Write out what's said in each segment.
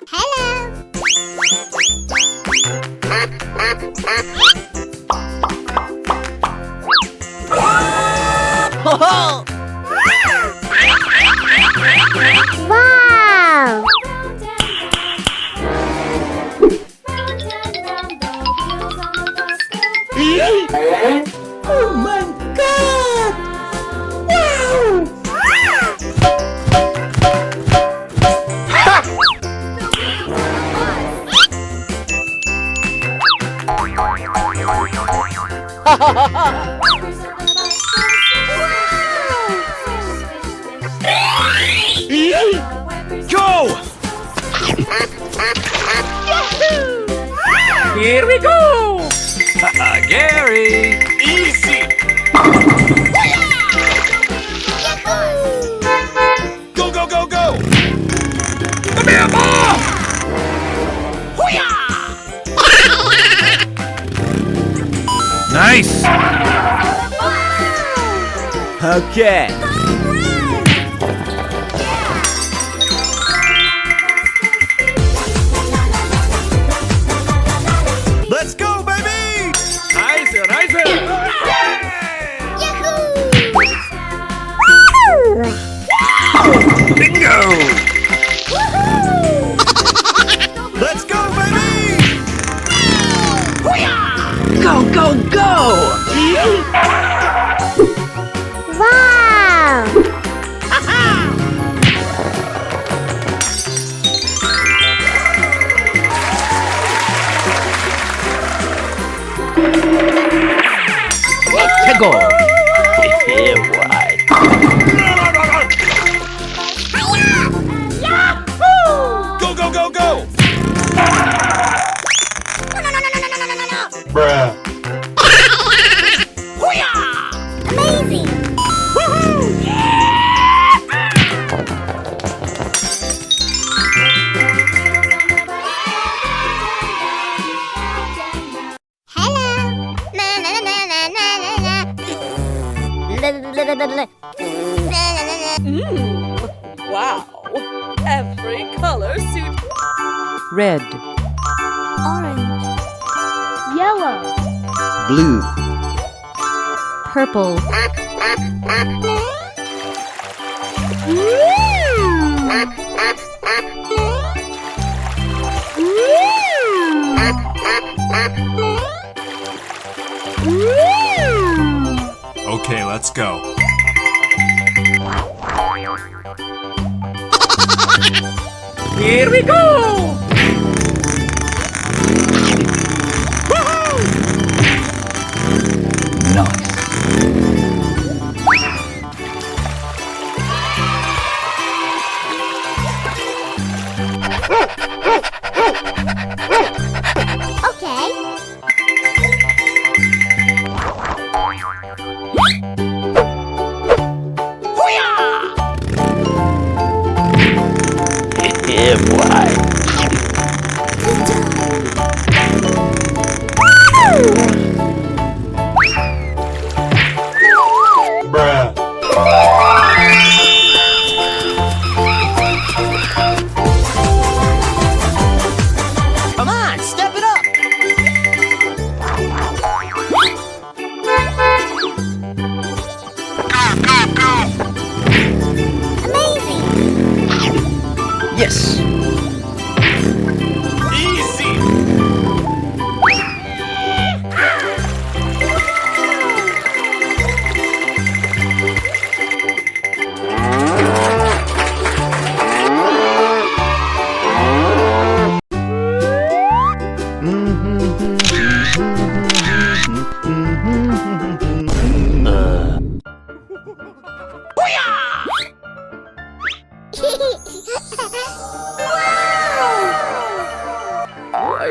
Hello. Ho-ho! Wow. Oh my God! Wow! Go! Here we go! Gary! Easy! Go, go, go, go! Come here, Mom! Nice! Okay. Let's go, baby! Nice, nice! Bingo! Let's go, baby! Go, go, go! Wow. Let's go! Yeah, boy. Go, go, go, go! Bruh. Amazing. Hello. Na na na na na na na. La la la la la. Na na na na. Wow! Every color suit. Red, Orange. Yellow. blue, purple, Okay, let's go. here we go! Nice. Okay. Yeah, boy. Come on, step it up! Amazing. Yes. Easy!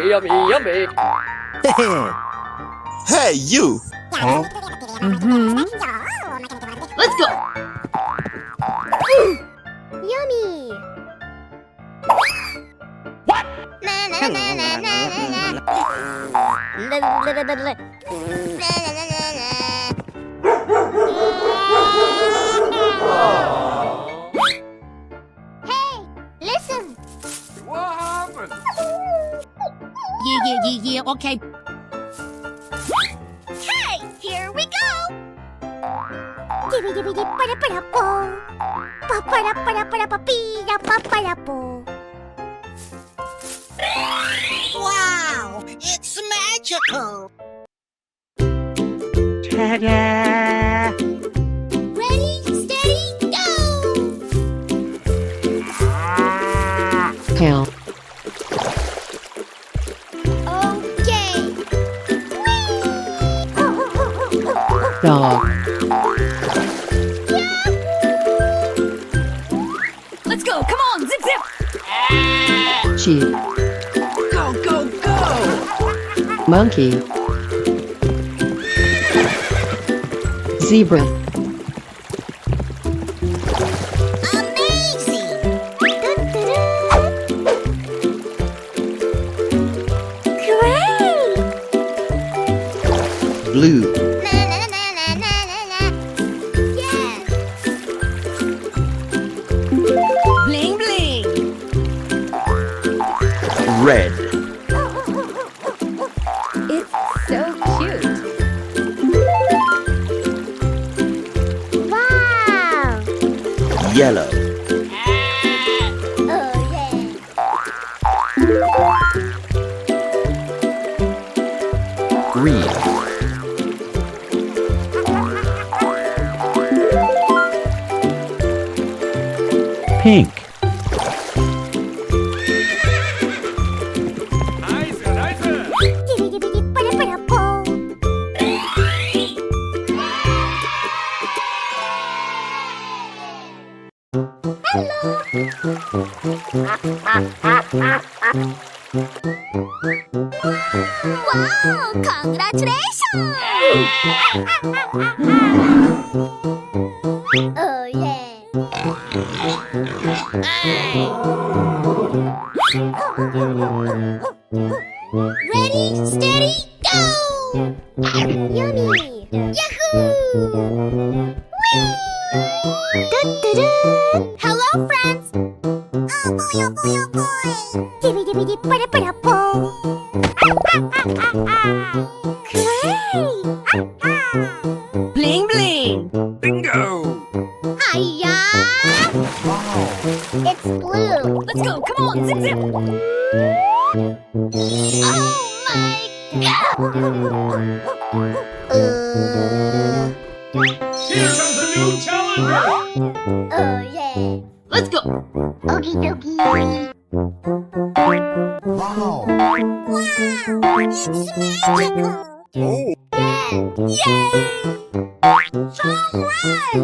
Yummy, yummy. Hey, you! Let's go. Yummy. What? Na na na na na na na. La la la la la. Na na na na na. Hey, listen. What? Yeah, okay. Hey, here we go! Dibby-dibby-dip-para-para-po. Pa-para-para-para-pa-pee-ya-pa-para-po. Wow! It's magical! Ta-da! Ready, steady, go! Hell. Okay. Dog. Let's go. Come on. Zip, zip. Sheep. Go, go, go! Monkey. Zebra. Amazing! Great! Blue. Na na na na na na na. Yes! Bling, bling. Red. It's so cute. Wow! Yellow. Oh yeah! Green. Pink. Dibby-dibby-dip-para-para-po. Wow! Congratulations! Oh yeah! Ready, steady, go! Yummy! Yahoo! Whee! Dun-dun-dun. Hello, friends! Oh boy, oh boy, oh boy! Dibby-dibby-dip-para-para-po. Great! Bling, bling. Bingo. Hiya! It's blue. Let's go. Come on. Zip, zip. Oh my god! Here comes the new challenger. Oh yeah! Let's go. Okie dokie! Wow. Wow! It's magical! Oh. Yay! Strong run!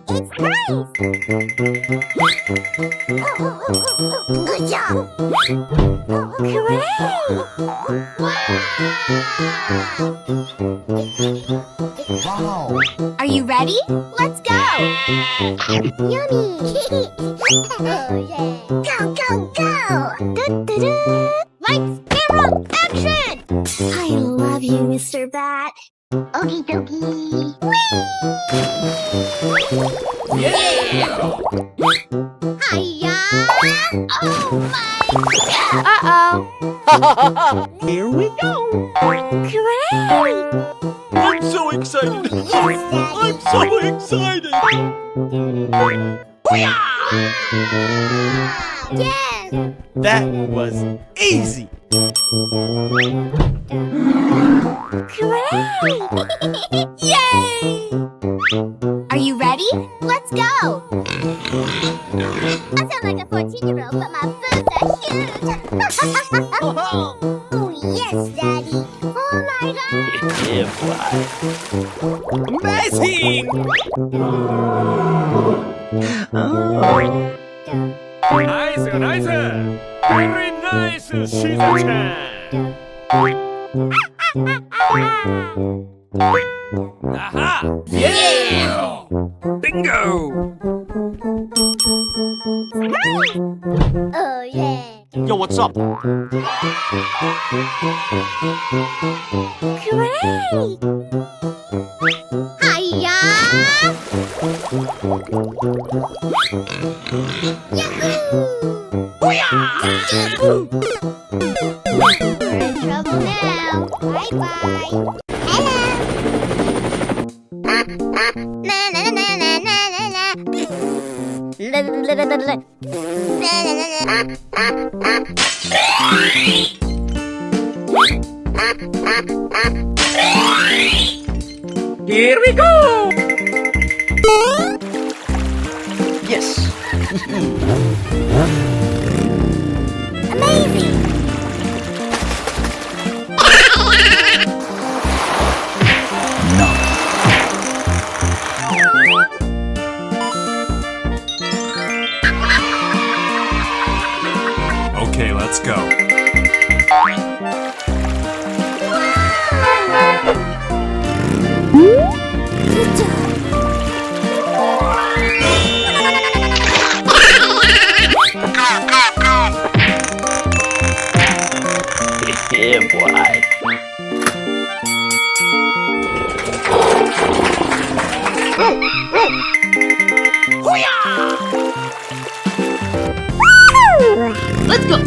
It's nice! Good job! Great! Wow. Are you ready? Let's go! Yummy! Oh yeah! Go, go, go! Dun-dun-dun. Lights, camera, action! I love you, Mr. Bat. Okie dokie. Hiya! Oh my god! Here we go. Great! I'm so excited. I'm so excited. Yes! That was easy. Great! Yay! Are you ready? Let's go! I sound like a 14-year-old, but my boobs are huge! Oh, yes, Daddy! Oh my god! Amazing. Nice, nice. Very nice, Shiza-chan. Aha! Yeah! Bingo! Oh yeah! Yo, what's up? Great! Hiya! Yahoo! We're in trouble. Now, bye-bye. Hello. Na na na na na na na. La la la la la. Na na na na. Here we go! Yes. Amazing. Okay, let's go. Good job. Yeah, boy. Let's go.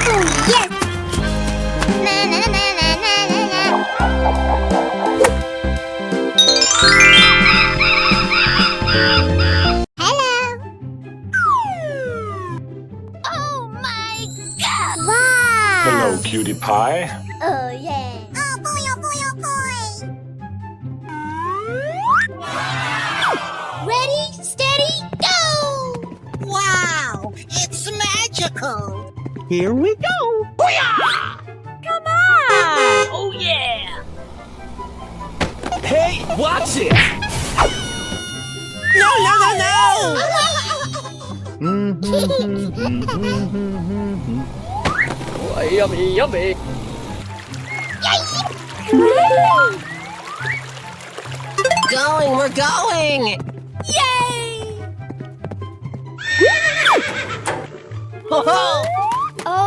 Oh, yes. Na na na na na na na. Hello. Oh my God! Wow. Hello, cutie pie. Oh yeah. Oh boy! Oh boy! Oh boy! Ready, steady, go! Wow, it's magical. Here we go. Come on. Oh yeah. Hey, watch it. No, no, no, no. Oh, yummy, yummy. Going, we're going. Yay. Ho, ho.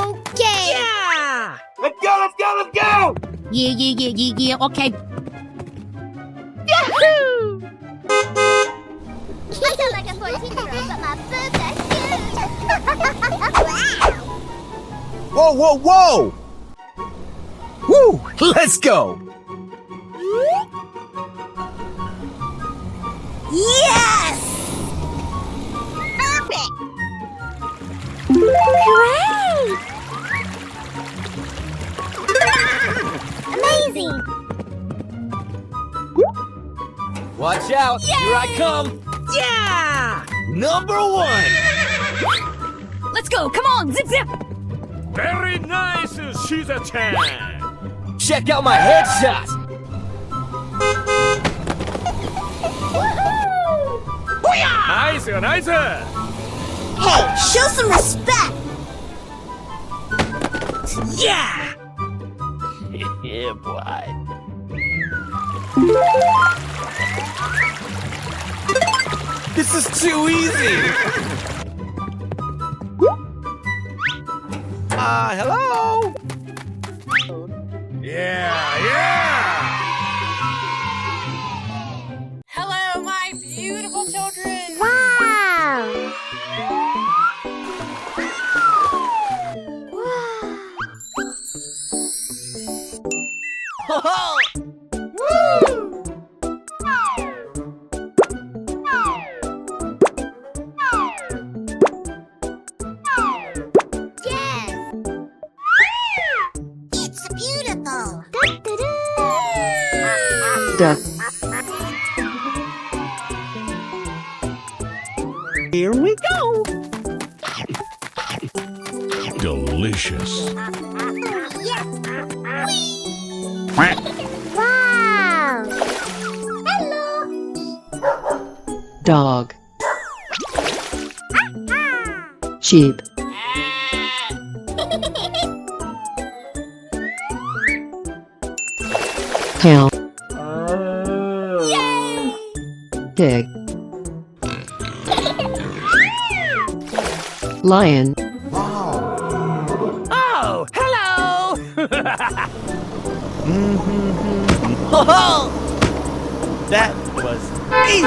Okay. Yeah. Let's go, let's go, let's go! Yeah. Okay. I sound like a 14-year-old, but my boobs are huge. Wow. Whoa, whoa, whoa! Woo! Let's go! Yes! Perfect. Great. Amazing. Watch out. Here I come. Yeah. Number one. Let's go. Come on. Zip zip. Very nice, Shiza-chan! Check out my headshot. Nice, nice! Hey, show some respect. Yeah. Yeah, boy. This is too easy. Hello. Yeah, yeah! Hello, my beautiful children. Wow. Ho, ho. Yes. It's beautiful. Duck. Here we go. Delicious. Yes. Wow. Hello. Dog. Sheep. Cow. Pig. Lion. Oh, hello. Ho, ho. That was easy.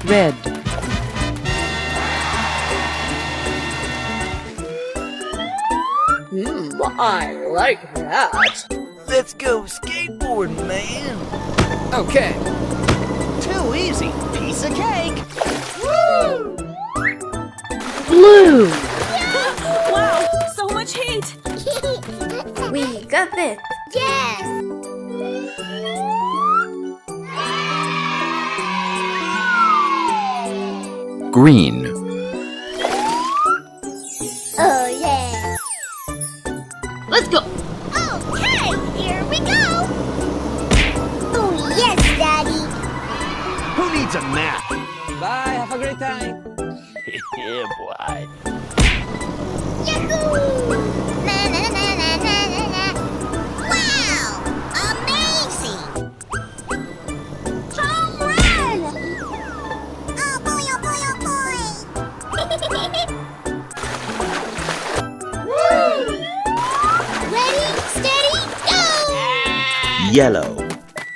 Red. I like that. Let's go skateboarding, man. Okay. Too easy. Piece of cake. Blue. Wow, so much heat. We got this. Yes. Green. Oh yeah. Let's go. Okay, here we go. Oh yes, Daddy. Who needs a map? Bye. Have a great time. Yeah, boy. Yahoo! Na na na na na na na. Wow! Amazing! Home run! Oh boy! Oh boy! Oh boy! Woo! Ready, steady, go! Yellow.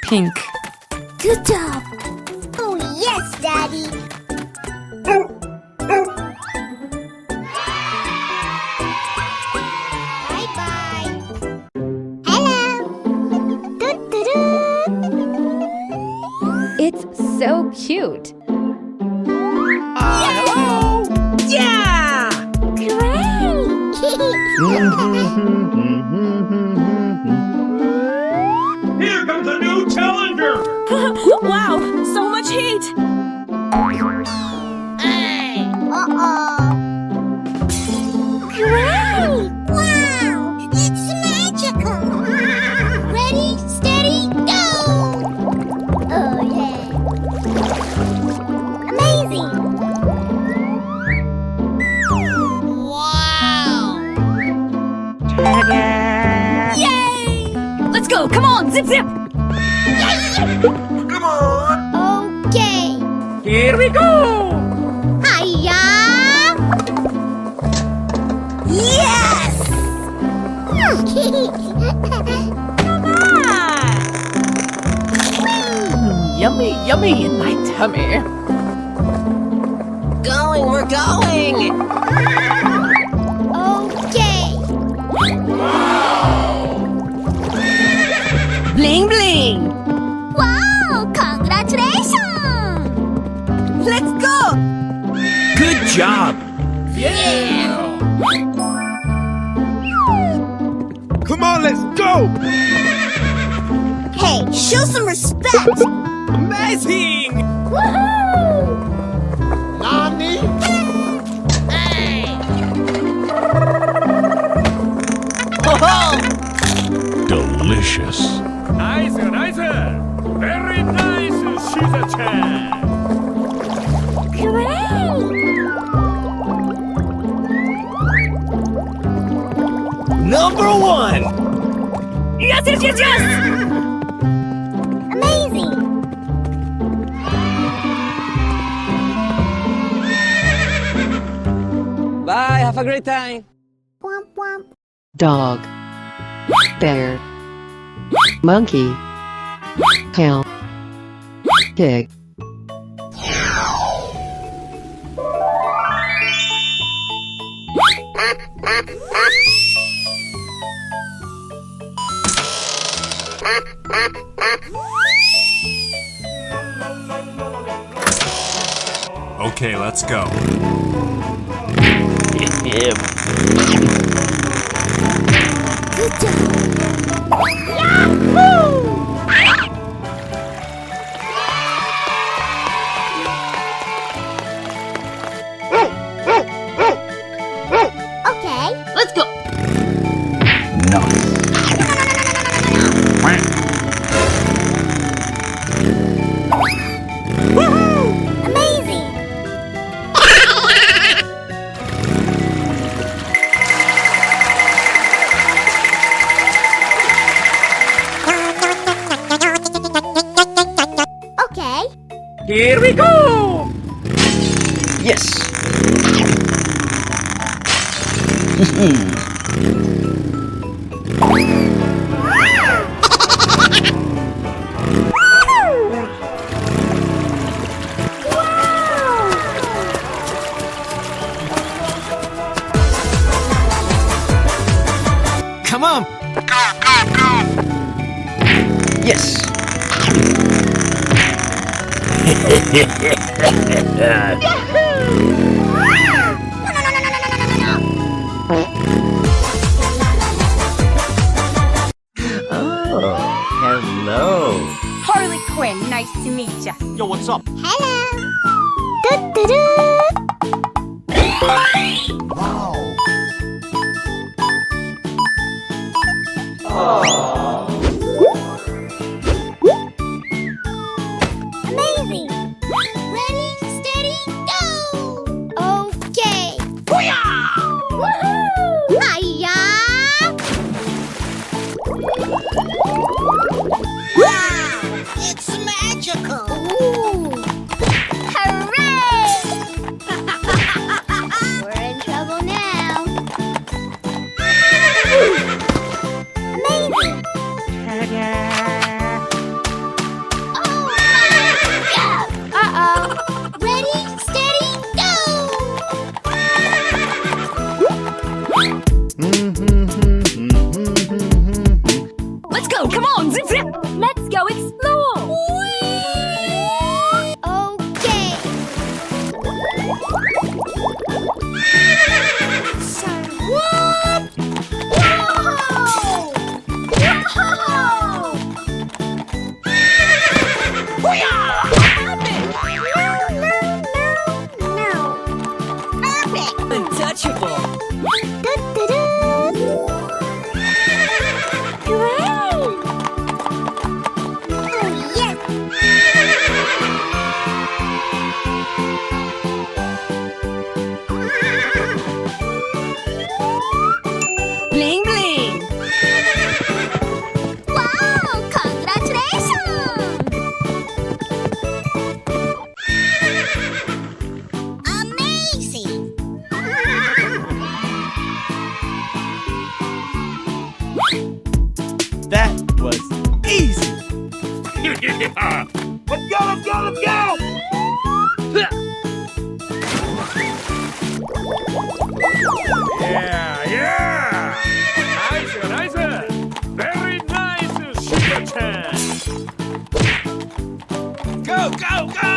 Pink. Good job! Oh yes, Daddy! Bye-bye! Hello! Doo-doo-doo. It's so cute. Hello. Yeah! Here comes a new challenger! Wow, so much heat. Uh-oh! Great! Wow! It's magical! Ready, steady, go! Oh, yeah! Amazing! Yay! Let's go. Come on, zip zip. Come on. Okay! Here we go. Hiya! Yes! Yummy, yummy in my tummy. Going, we're going. Okay! Bling bling. Wow! Congratulations! Let's go. Good job! Come on, let's go! Hey, show some respect. Amazing. Woohoo! Nani? Delicious. Nice, nice. Very nice, Shiza-chan. Great! Number one. Yes, yes, yes, yes. Amazing! Bye. Have a great time. Womp womp. Dog. Bear. Monkey. Cow. Pig. Okay, let's go. Yeah. Good job! Yahoo! Okay. Let's go. Amazing! Okay. Here we go. Yes. Come on! Yes! Oh, hello. Harley Quinn, nice to meet ya. Yo, what's up? Hello. Do-do-do. Amazing. Ready, steady, go. Okay. Woohoo! Hiya! Wow! It's magical! Ooh. Hooray! We're in trouble now. Amazing. Oh, yeah. Uh-oh. Ready, steady, go! Let's go, come on, zip zip. Let's go explore. Okay. What? Whoa! No. Perfect. Untouchable! Do-do-do. Great. Oh, yes. Bling bling. Wow, congratulations. Amazing. That was easy. Yeah. Let's go, let's go, let's go! Yeah, yeah! Nice, nice! Very nice, Shiza-chan! Go, go, go!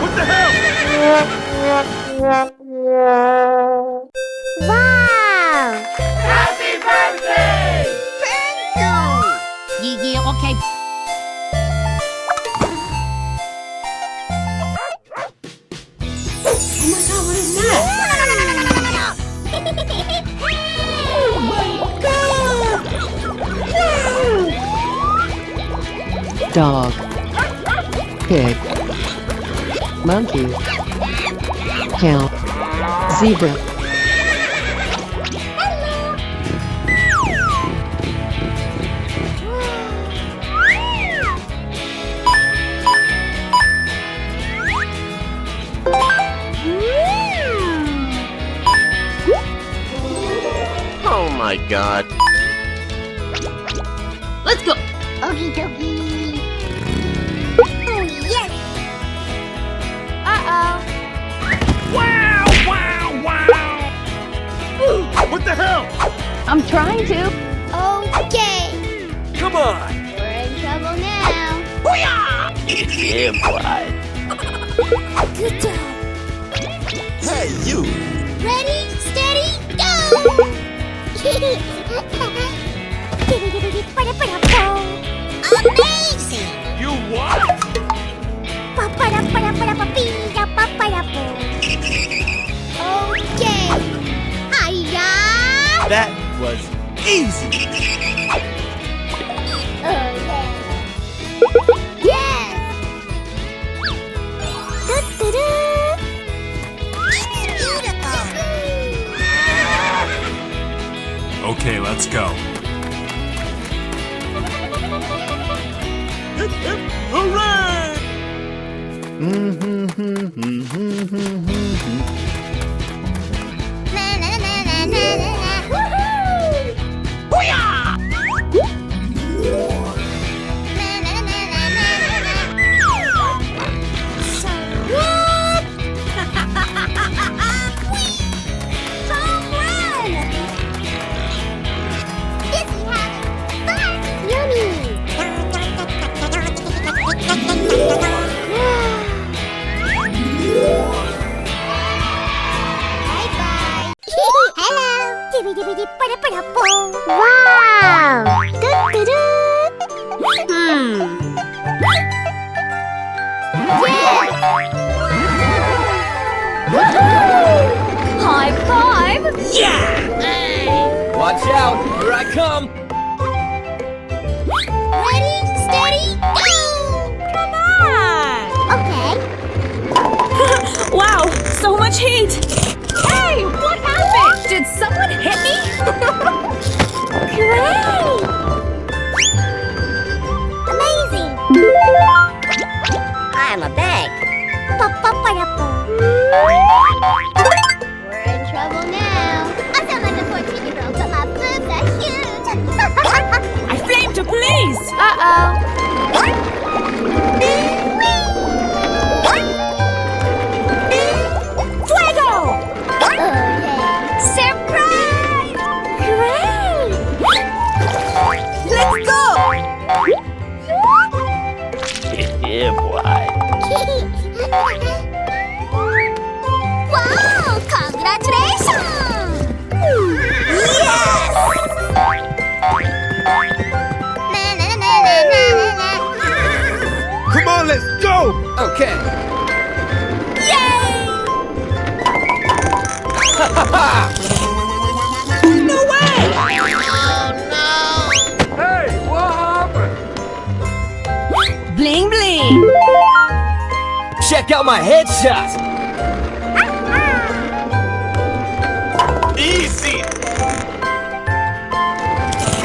What the hell? Wow. Happy birthday! Yeah, okay. Oh my god, what is that? Dog. Pig. Monkey. Cow. Zebra. Oh my god. Let's go. Okie dokie. Oh, yes. Uh-oh. Wow, wow, wow! What the hell? I'm trying to. Okay. Come on! We're in trouble now. Yeah, boy. Good job. Hey, you! Ready, steady, go! Amazing! You what? Okay. Hiya! That was easy. Yes! Do-do-do. It's beautiful. Okay, let's go. Hip, hip, hooray! Wow! Doo-doo-doo. High five! Watch out! Here I come! Ready, steady, go! Come on! Okay. Wow, so much heat! Hey, what happened? Did someone hit me? Great! Amazing! I'm a bag. We're in trouble now. I sound like a 14-year-old, but my boobs are huge. I flamed to police! Uh-oh. Fuego! Oh, yeah. Surprise! Great! Let's go! Yeah, boy. Wow! Congratulations! Yes! Come on, let's go! Okay. Yay! No way! Hey, what happened? Bling bling! Check out my headshot! Easy!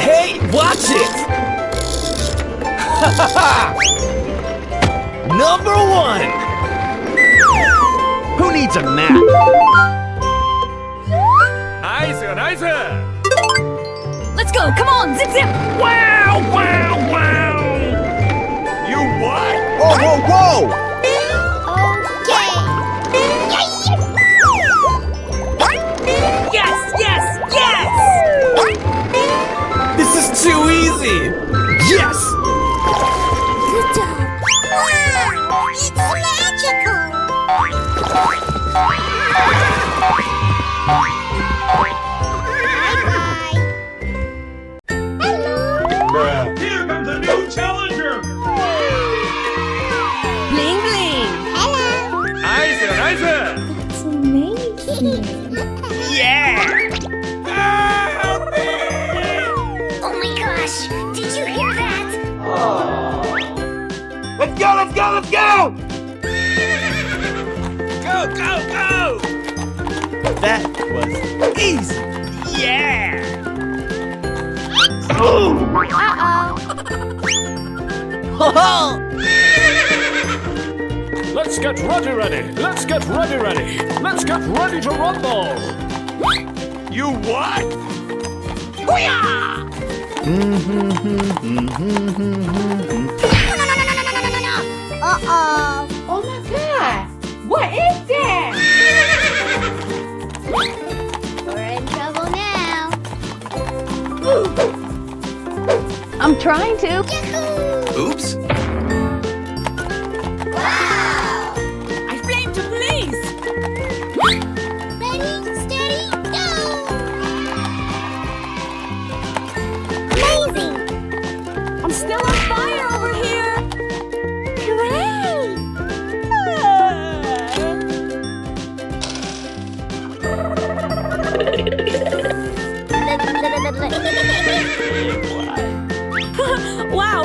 Hey, watch it! Number 1! Who needs a map? Nice, nice. Let's go, come on, zip zip! Wow, wow, wow. You what? Whoa, whoa, whoa! Yes, yes, yes! This is too easy! Yes! Good job! Wow! It's magical! Bye-bye! Here comes a new challenger. Bling bling! Hello! Nice, nice. That's amazing. Yeah. Oh my gosh! Did you hear that? Let's go, let's go, let's go! Go, go, go. That was easy! Yeah. Ho-ho! Let's get ready. Let's get ready. Let's get ready to rumble. You what? Uh-oh! Oh my god! What is that? We're in trouble now. I'm trying to. Yahoo! Oops! Wow! I flamed to police! Ready, steady, go! Amazing! I'm still on fire over here! Great! Wow,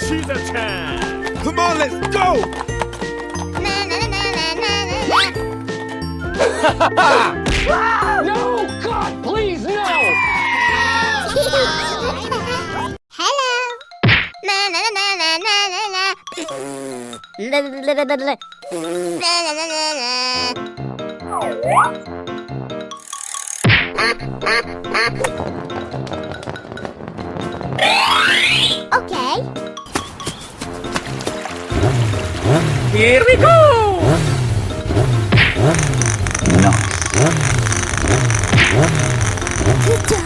She's attacked. Come on, let's go! No! God, please, no! Hello. Okay. Here we go! Good job.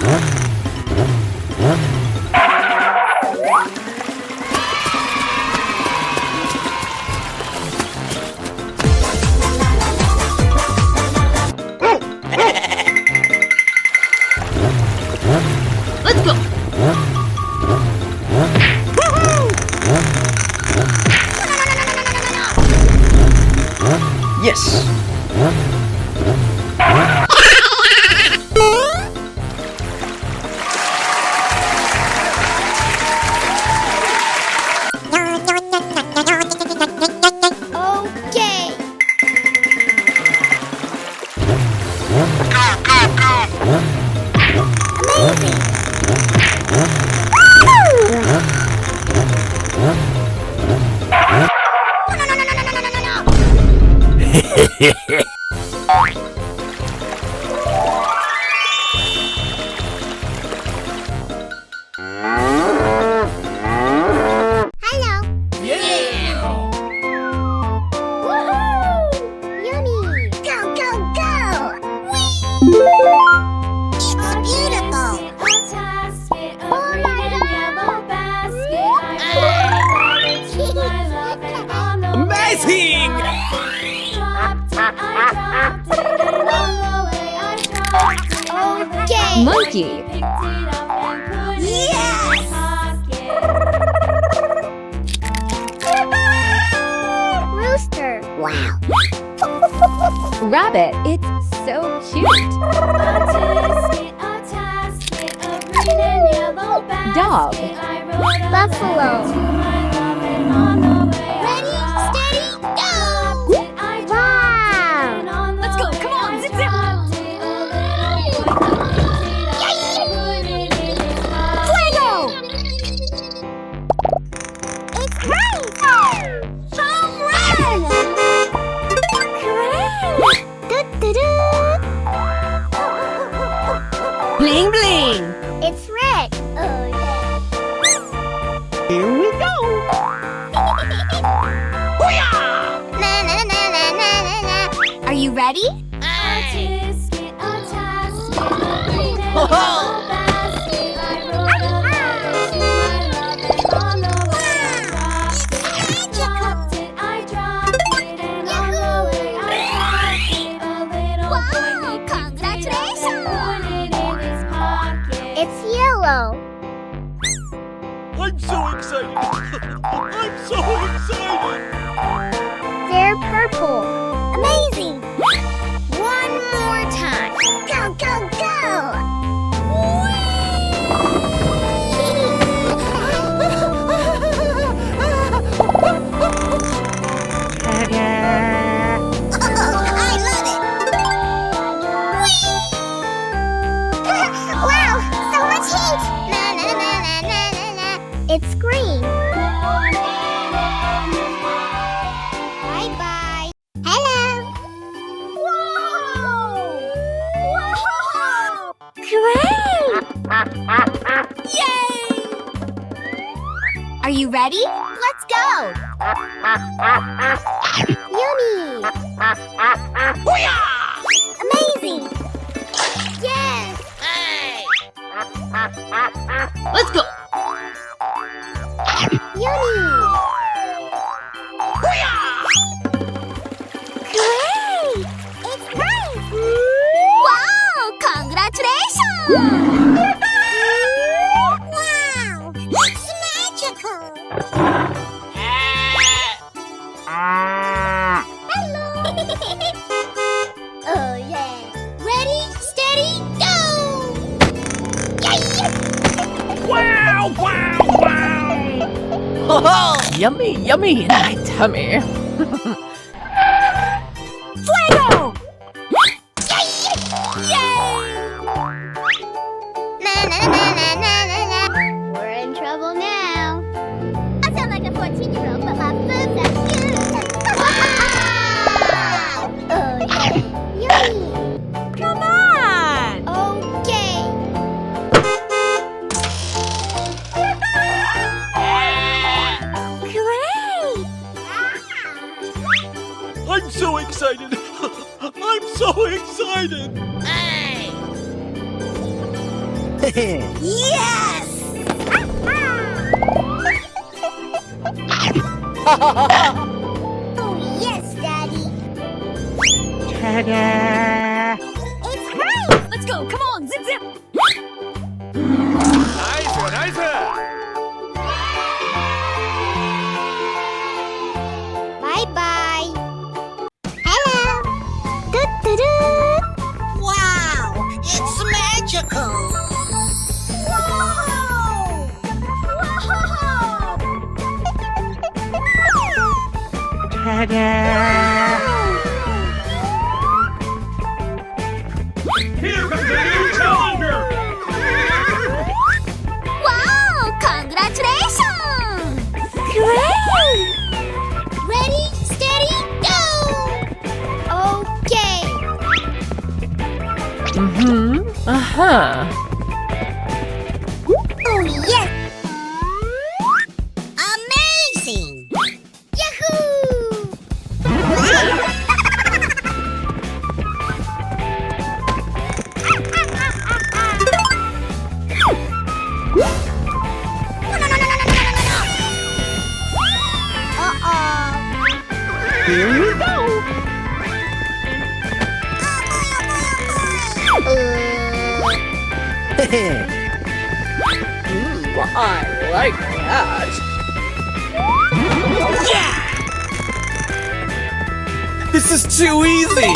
Let's go. Yes! Okay. Hello. Yeah! Woohoo! Yummy! Go, go, go! It's beautiful! Oh my Amazing! Okay! Monkey. Yes! Rooster! Wow! Rabbit. It's so cute. Dog. Buffalo! Ready, steady, go! Wow! Let's go. Come on. Zip, zip. Fuego! It's great! Home run! Hooray! Do-do-do! Bling, bling. It's red! Oh yeah! Here we go! Na na na na na na na. Are you ready? Wow! Congratulations! It's yellow. I'm so excited! I'm so excited! They're purple. Amazing! One more time. Go, go, go! I love it! Wow, so much heat! Na na na na na na na. It's green. Bye bye. Hello. Whoa! Great! Yay! Are you ready? Let's go. Yummy! Amazing! Yes! Let's go. Yummy! Great! It's great! Wow! Congratulations! Wow! It's magical! Hello! Oh yeah! Ready, steady, go! Yay! Wow! Wow! Wow! Yummy, yummy in my tummy. Fuego! We're in trouble now. I sound like a 14-year-old, but my boobs are huge. Oh, yeah. Yummy. Come on! Okay. Great! I'm so excited. I'm so excited. Yes! Oh, yes, Daddy. Ta-da! It's great. Let's go! Come on! Zip zip! Nicer, nicer. Bye-bye. Hello. Doo-doo-doo. Wow! It's magical! Here comes a new challenger. Wow! Congratulations! Great! Ready, steady, go! Okay. Uh-huh. Oh, yes! Amazing! Yahoo! Uh-oh. Here we go. I like that. This is too easy.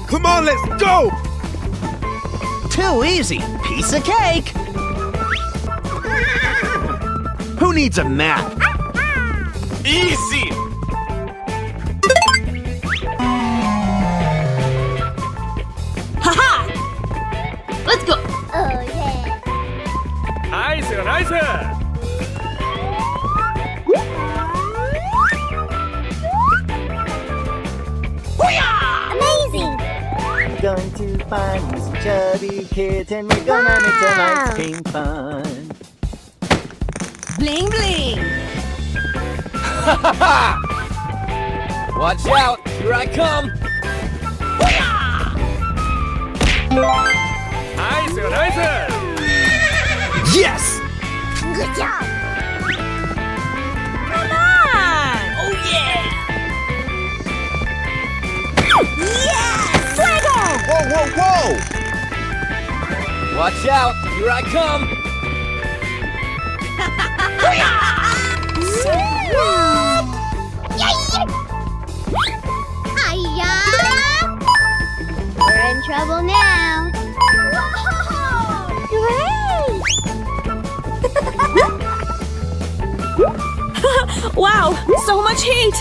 Come on, let's go. Too easy. Piece of cake. Who needs a map? Easy. Haha! Let's go! Oh, yeah. Nicer, nicer. Amazing! Going to find this chubby kitten. We're gonna make some ice cream fun. Bling bling! Watch out. Here I come. Nicer, nicer. Yes. Good job! Come on! Oh yeah! Fuego! Whoa, whoa, whoa. Watch out. Here I come. Hiya! We're in trouble now. Great! Wow! So much heat!